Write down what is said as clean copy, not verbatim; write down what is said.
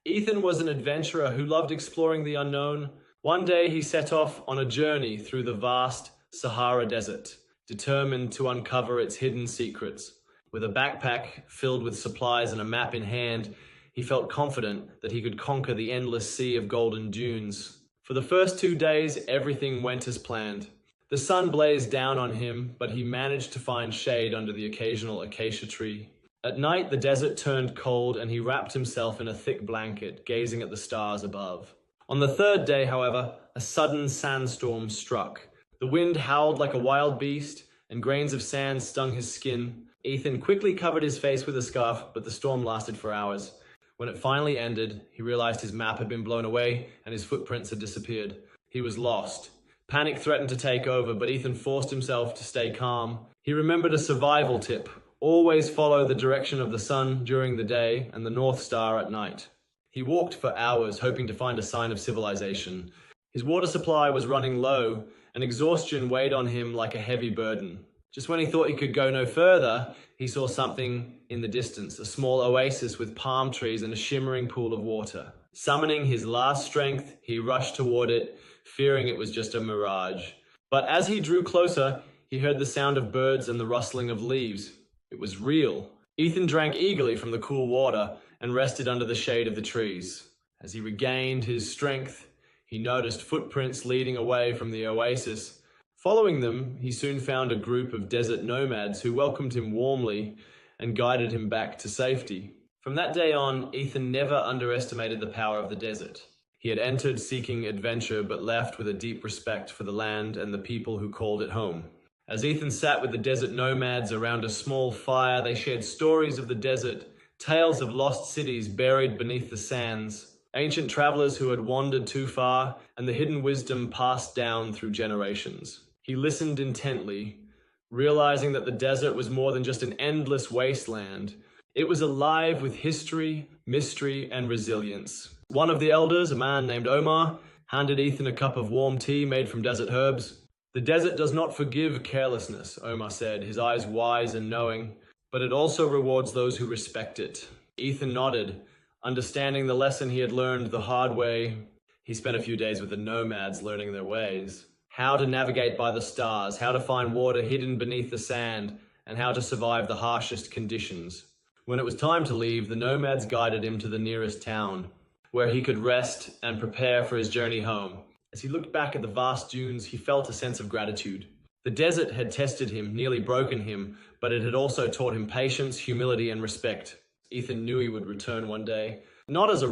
Ethan was an adventurer who loved exploring the unknown. One day he set off on a journey through the vast Sahara Desert, determined to uncover its hidden secrets. With a backpack filled with supplies and a map in hand, he felt confident that he could conquer the endless sea of golden dunes. For the first 2 days, everything went as planned. The sun blazed down on him, but he managed to find shade under the occasional acacia tree. At night, the desert turned cold, and he wrapped himself in a thick blanket, gazing at the stars above. On the third day, however, a sudden sandstorm struck. The wind howled like a wild beast, and grains of sand stung his skin. Ethan quickly covered his face with a scarf, but the storm lasted for hours. When it finally ended, he realized his map had been blown away and his footprints had disappeared. He was lost. Panic threatened to take over, but Ethan forced himself to stay calm. He remembered a survival tip: always follow the direction of the sun during the day and the North Star at night. He walked for hours, hoping to find a sign of civilization. His water supply was running low, and exhaustion weighed on him like a heavy burden. Just when he thought he could go no further, he saw something in the distance, a small oasis with palm trees and a shimmering pool of water. Summoning his last strength, he rushed toward it, fearing it was just a mirage. But as he drew closer, he heard the sound of birds and the rustling of leaves. It was real. Ethan drank eagerly from the cool water and rested under the shade of the trees. As he regained his strength, he noticed footprints leading away from the oasis. Following them, he soon found a group of desert nomads who welcomed him warmly and guided him back to safety. From that day on, Ethan never underestimated the power of the desert. He had entered seeking adventure, but left with a deep respect for the land and the people who called it home. As Ethan sat with the desert nomads around a small fire, they shared stories of the desert, tales of lost cities buried beneath the sands, ancient travelers who had wandered too far, and the hidden wisdom passed down through generations. He listened intently, realizing that the desert was more than just an endless wasteland. It was alive with history, mystery, and resilience. One of the elders, a man named Omar, handed Ethan a cup of warm tea made from desert herbs. "The desert does not forgive carelessness," Omar said, his eyes wise and knowing, "but it also rewards those who respect it." Ethan nodded, understanding the lesson he had learned the hard way. He spent a few days with the nomads learning their ways. How to navigate by the stars, how to find water hidden beneath the sand, and how to survive the harshest conditions. When it was time to leave, the nomads guided him to the nearest town, where he could rest and prepare for his journey home. As he looked back at the vast dunes, he felt a sense of gratitude. The desert had tested him, nearly broken him, but it had also taught him patience, humility, and respect. Ethan knew he would return one day, not as a